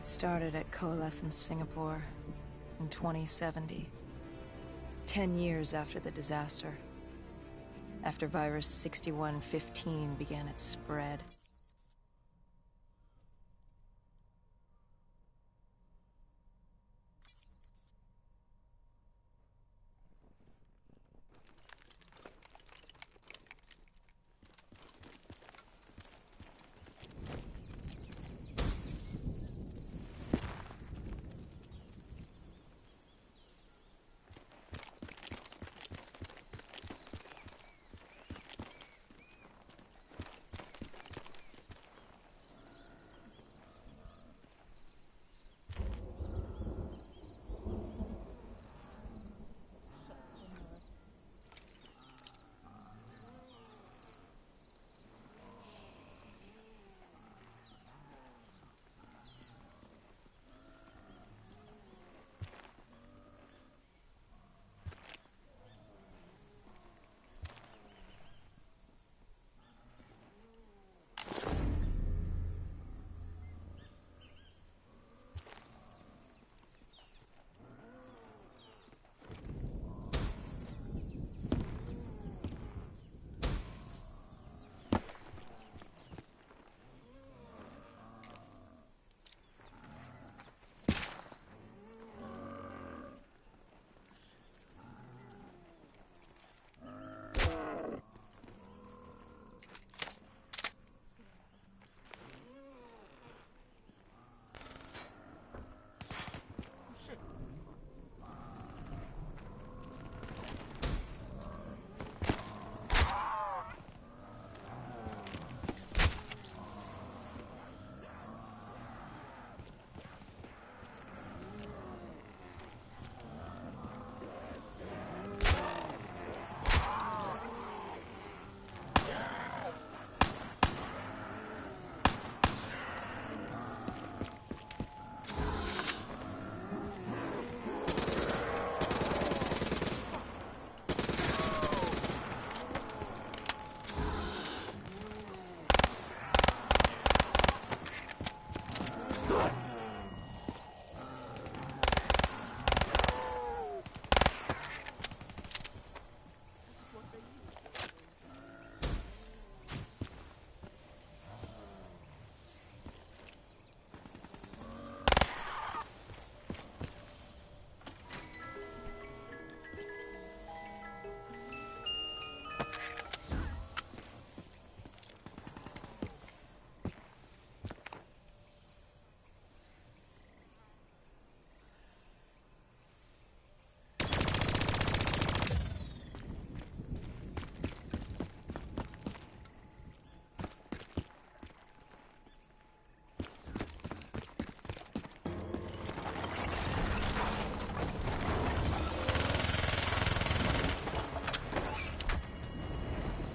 It started at Coalescence Singapore in 2070. 10 years after the disaster. After virus 6115 began its spread.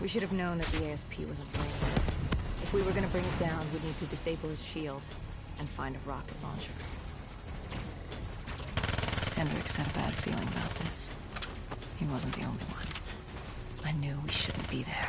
We should have known that the ASP was ablaze. If we were gonna bring it down, we'd need to disable his shield and find a rocket launcher. Hendricks had a bad feeling about this. He wasn't the only one. I knew we shouldn't be there.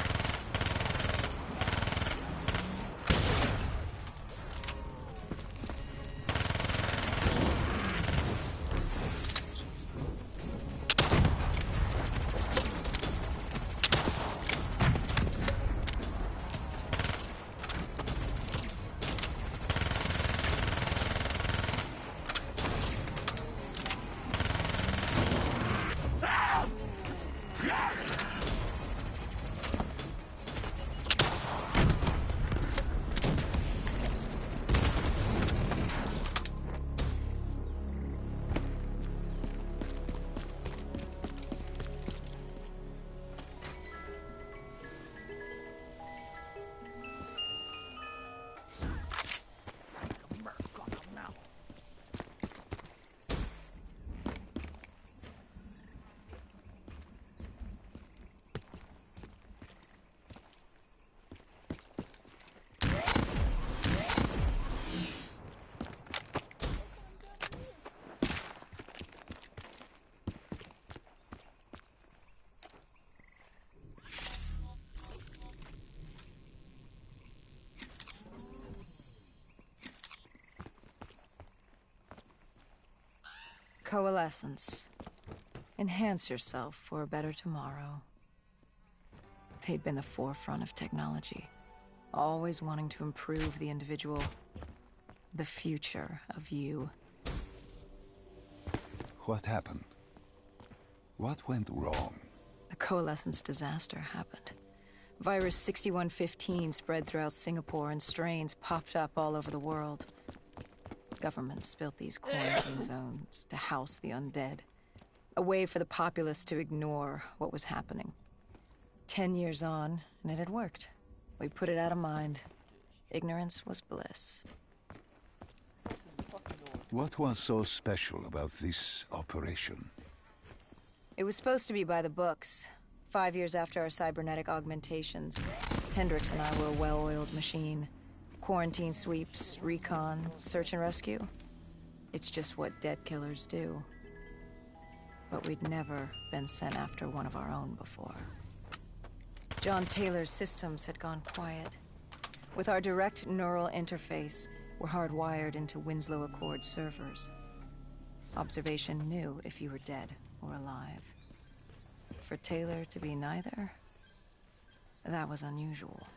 Coalescence. Enhance yourself for a better tomorrow. They'd been the forefront of technology, always wanting to improve the individual, the future of you. What happened? What went wrong? The Coalescence disaster happened. Virus 6115 spread throughout Singapore and strains popped up all over the world. Governments built these quarantine zones to house the undead. A way for the populace to ignore what was happening. 10 years on, and it had worked. We put it out of mind. Ignorance was bliss. What was so special about this operation? It was supposed to be by the books. 5 years after our cybernetic augmentations, Hendricks and I were a well-oiled machine. Quarantine sweeps, recon, search and rescue. It's just what dead killers do. But we'd never been sent after one of our own before. John Taylor's systems had gone quiet. With our direct neural interface, we're hardwired into Winslow Accord servers. Observation knew if you were dead or alive. For Taylor to be neither, that was unusual.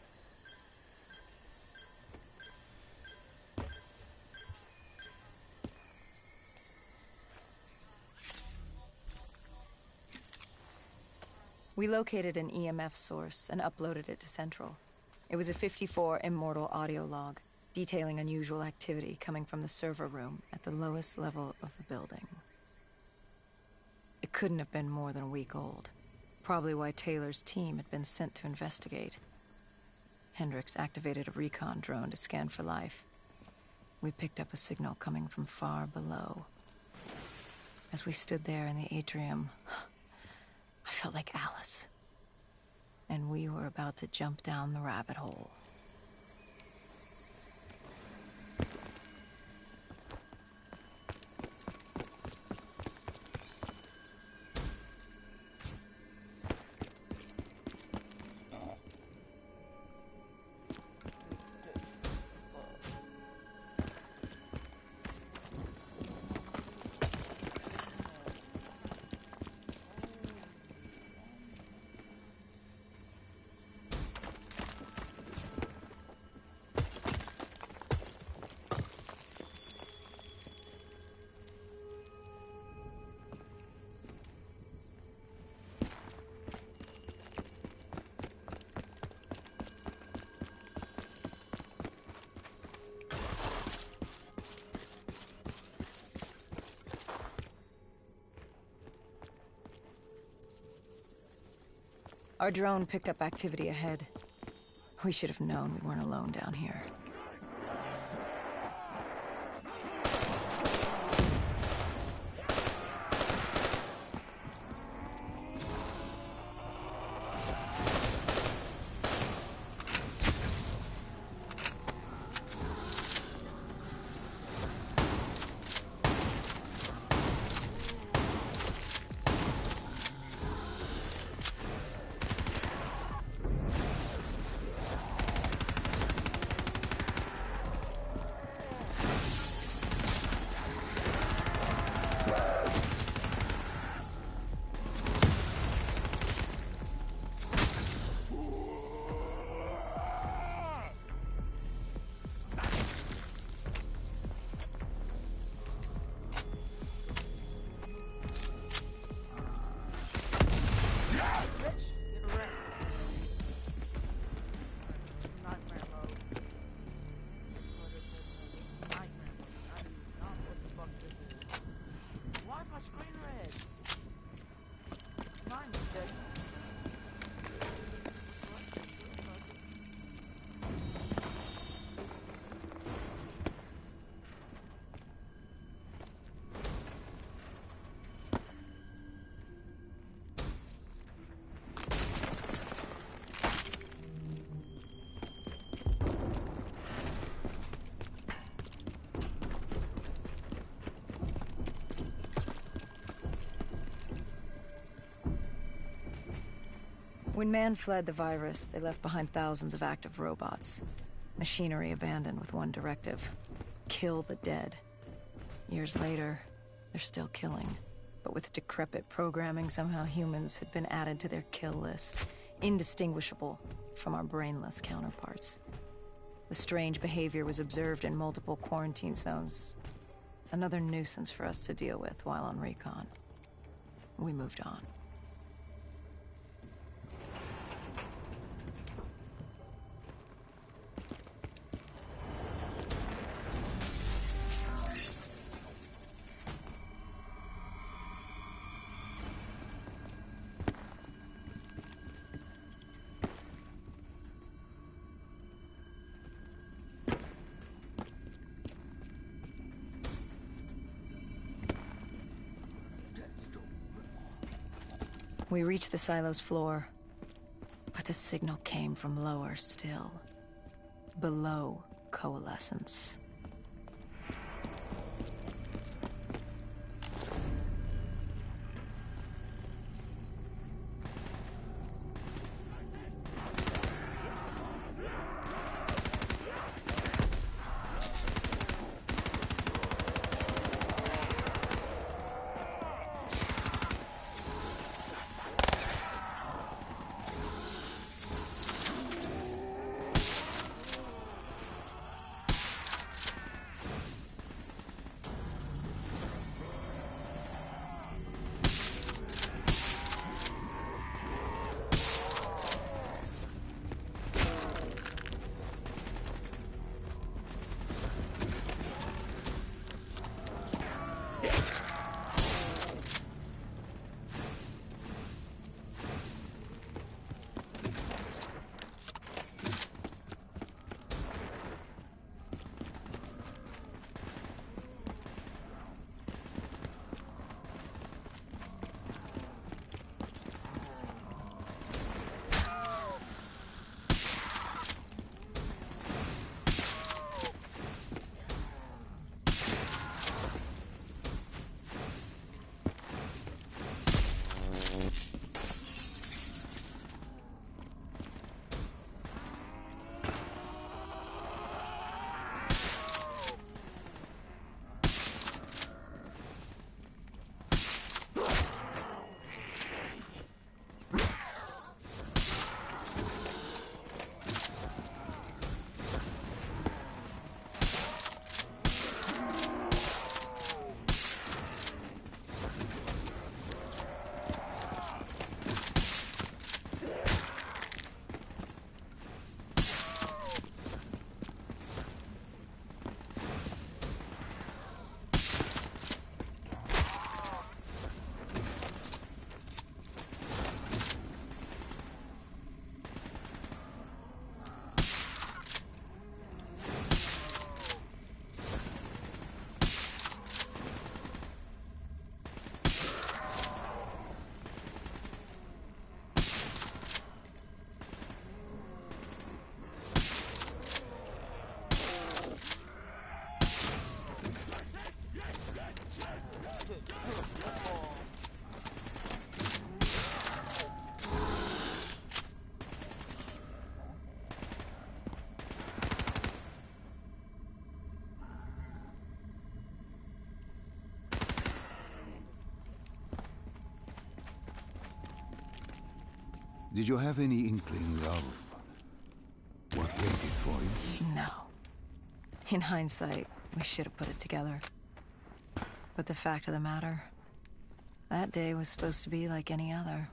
We located an EMF source and uploaded it to Central. It was a 54 immortal audio log, detailing unusual activity coming from the server room at the lowest level of the building. It couldn't have been more than a week old. Probably why Taylor's team had been sent to investigate. Hendricks activated a recon drone to scan for life. We picked up a signal coming from far below. As we stood there in the atrium, I felt like Alice. And we were about to jump down the rabbit hole. Our drone picked up activity ahead. We should have known we weren't alone down here. When man fled the virus, they left behind thousands of active robots. Machinery abandoned with one directive: kill the dead. Years later, They're still killing. But with decrepit programming, somehow humans had been added to their kill list, indistinguishable from our brainless counterparts. The strange behavior was observed in multiple quarantine zones. Another nuisance for us to deal with while on recon. We moved on. We reached the silo's floor, but the signal came from lower still. Below coalescence. Did you have any inkling of what waited for you? No. In hindsight, we should have put it together. But the fact of the matter, that day was supposed to be like any other.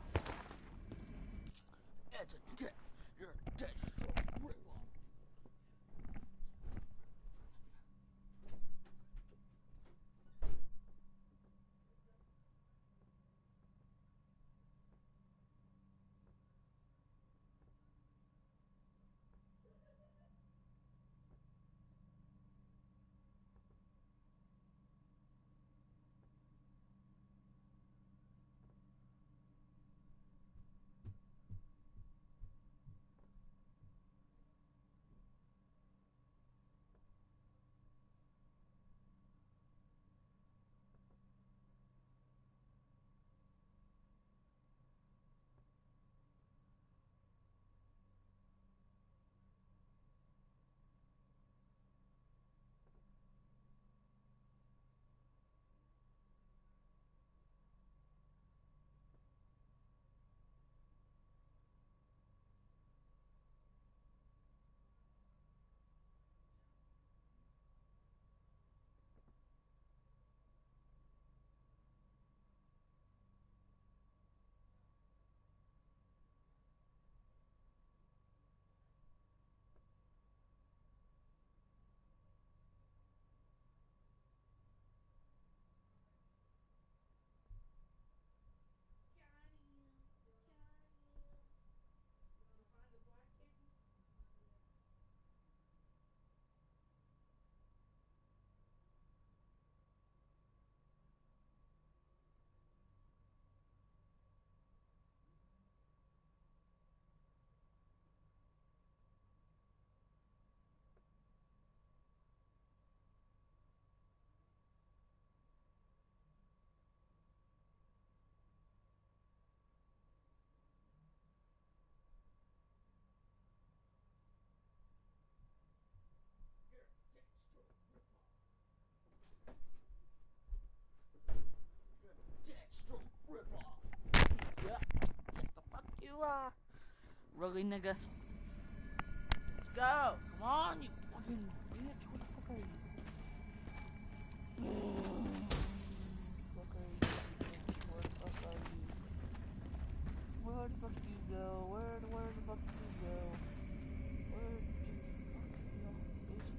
Rugly nigga. Let's go. Come on, you fucking bitch. What the fuck are you? Where the fuck you go? Where the fuck you go? Where the fuck you go, bitch?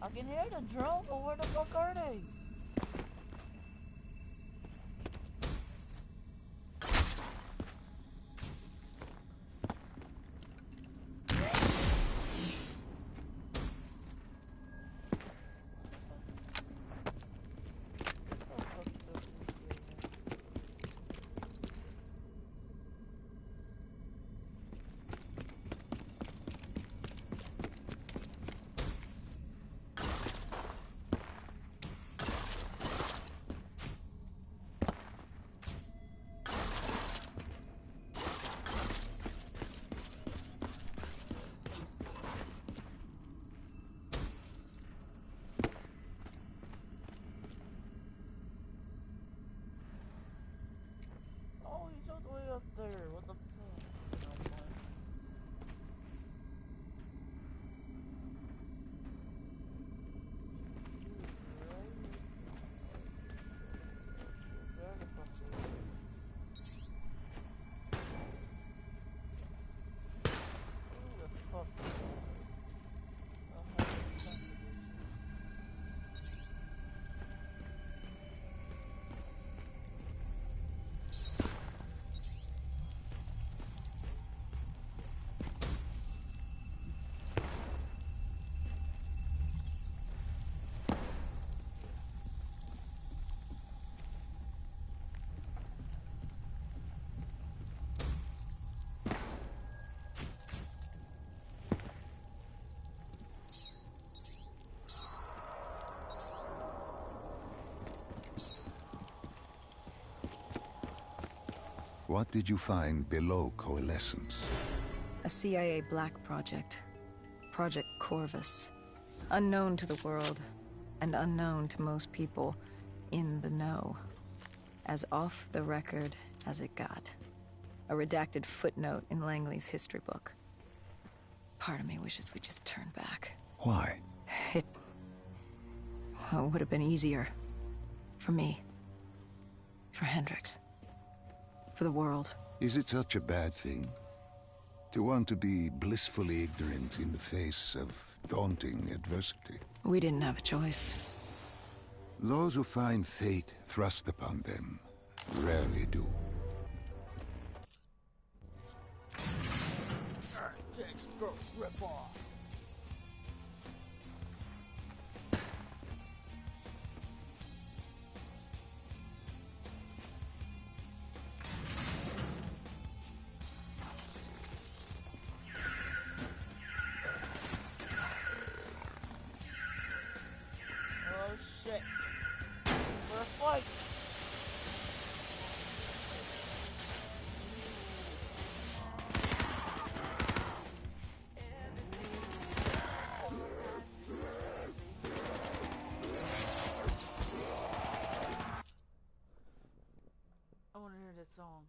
I can hear the drone, but where the fuck are they? He's all the way up there. What the fuck? What did you find below Coalescence? A CIA black project. Project Corvus. Unknown to the world, and unknown to most people in the know. As off the record as it got. A redacted footnote in Langley's history book. Part of me wishes we just turned back. Why? It would have been easier. For me. For Hendricks. For the world. Is it such a bad thing? To want to be blissfully ignorant in the face of daunting adversity? We didn't have a choice. Those who find fate thrust upon them rarely do. Stroke rip off. Oh shit. We're a fight. I want to hear this song.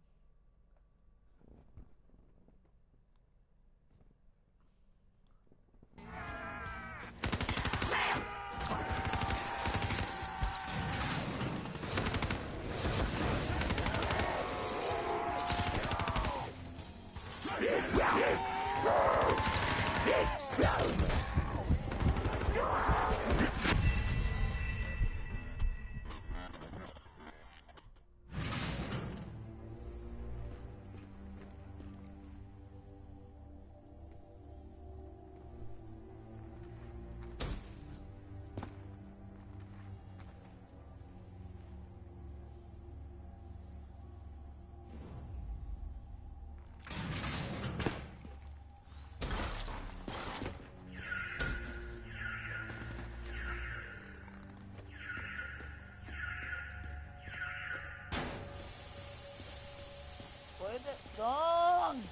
Play that song!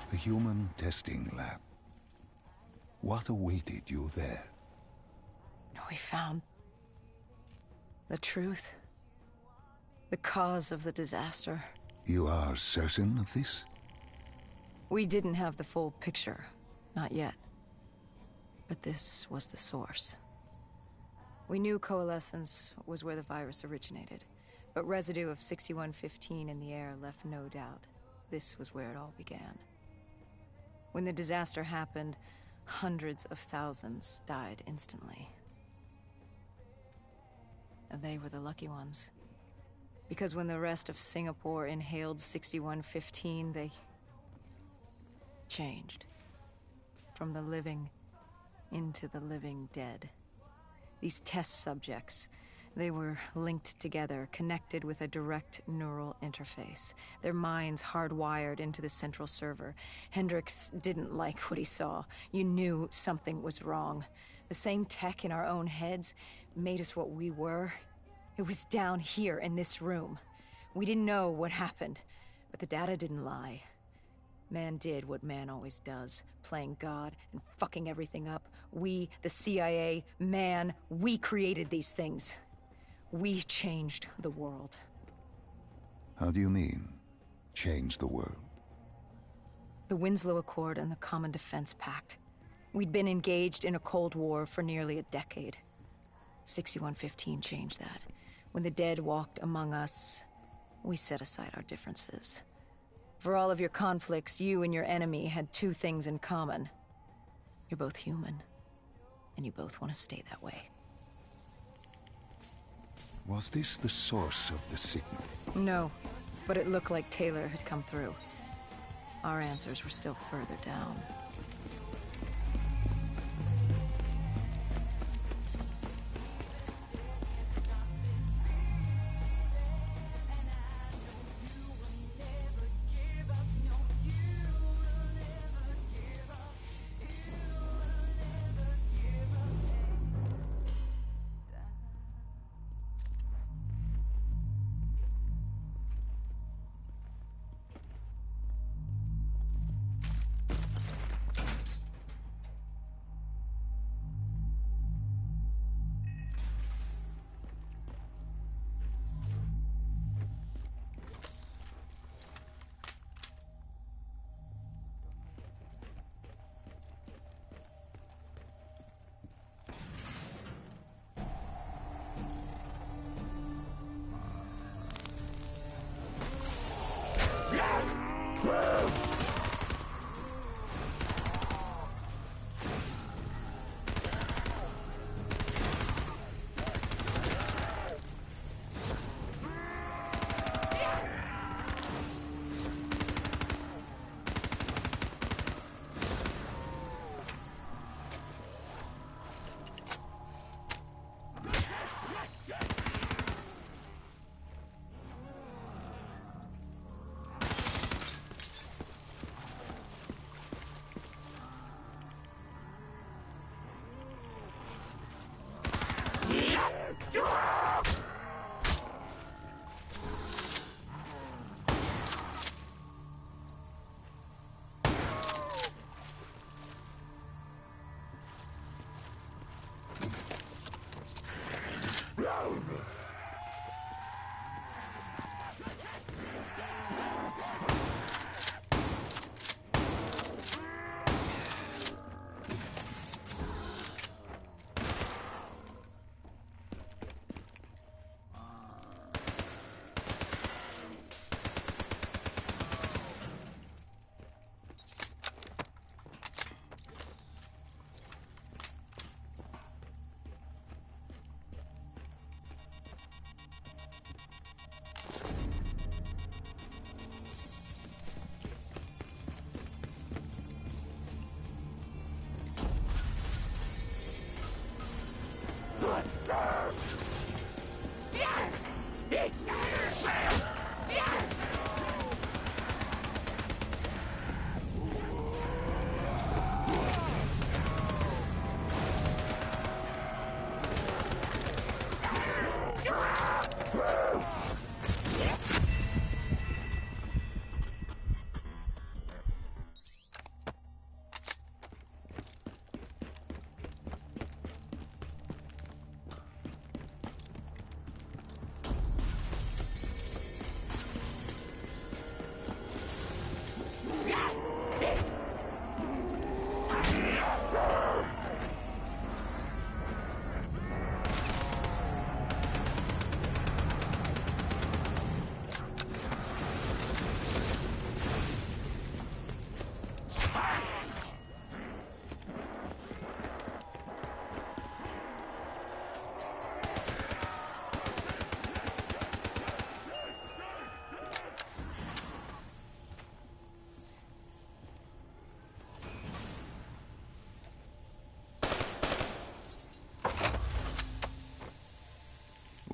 The human testing lab. What awaited you there? We found the truth. The cause of the disaster. You are certain of this? We didn't have the full picture. Not yet. But this was the source. We knew coalescence was where the virus originated, but residue of 6115 in the air left no doubt. This was where it all began. When the disaster happened, hundreds of thousands died instantly. And they were the lucky ones. Because when the rest of Singapore inhaled 6115, they changed. From the living into the living dead. These test subjects, they were linked together, connected with a direct neural interface. Their minds hardwired into the central server. Hendricks didn't like what he saw. You knew something was wrong. The same tech in our own heads made us what we were. It was down here in this room. We didn't know what happened, but the data didn't lie. Man did what man always does, playing God and fucking everything up. We, the CIA, man, we created these things. We changed the world. How do you mean, change the world? The Winslow Accord and the Common Defense Pact. We'd been engaged in a Cold War for nearly a decade. 6115 changed that. When the dead walked among us, we set aside our differences. For all of your conflicts, you and your enemy had two things in common. You're both human, and you both want to stay that way. Was this the source of the signal? No, but it looked like Taylor had come through. Our answers were still further down.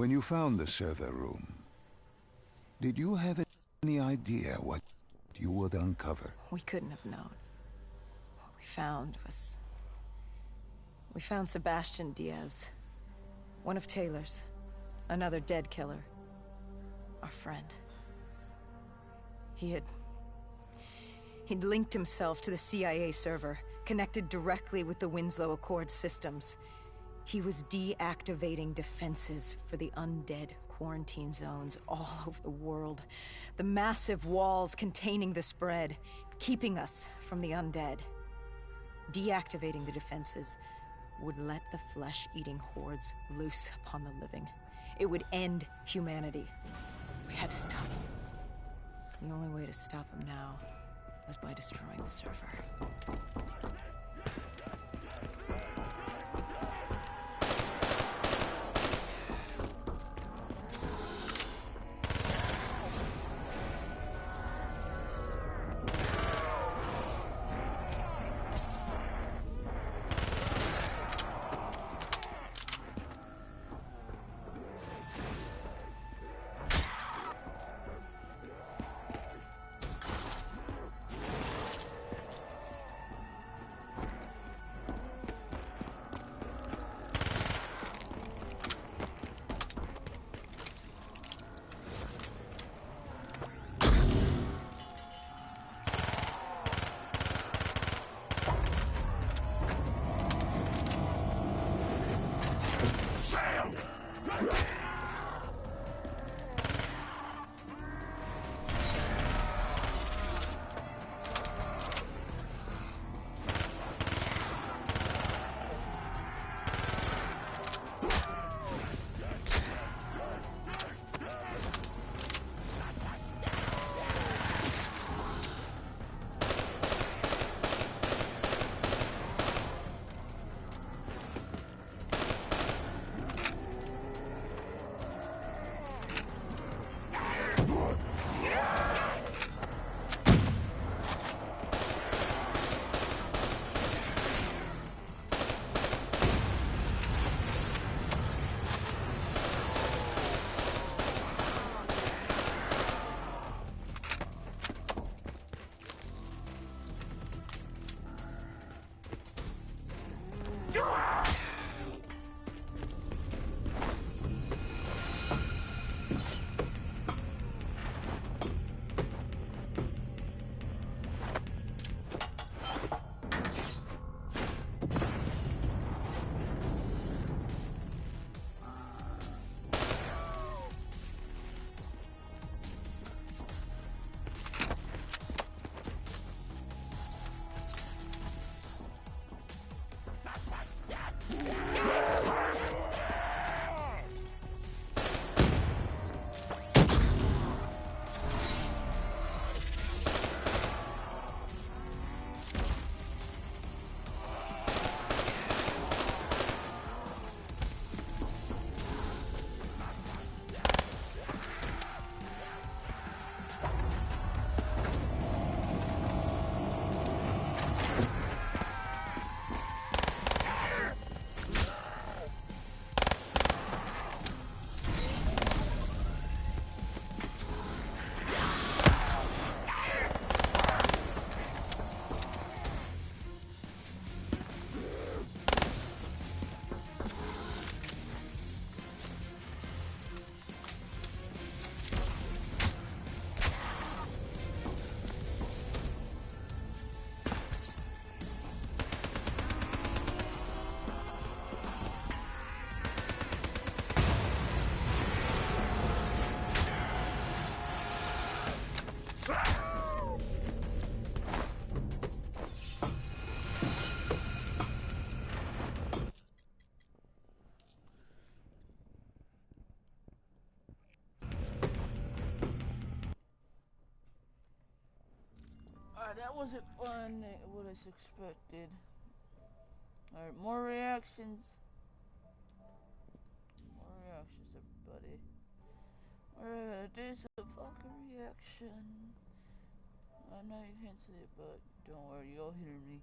When you found the server room, did you have any idea what you would uncover? We couldn't have known. What we found was... We found Sebastian Diaz. One of Taylor's. Another dead killer. Our friend. He'd linked himself to the CIA server, connected directly with the Winslow Accord systems. He was deactivating defenses for the undead quarantine zones all over the world. The massive walls containing the spread, keeping us from the undead. Deactivating the defenses would let the flesh-eating hordes loose upon the living. It would end humanity. We had to stop him. The only way to stop him now was by destroying the server. That wasn't fun, what I expected. Alright, more reactions. More reactions, everybody. We're gonna do some fucking reaction. I know you can't see it, but don't worry, you'll hear me.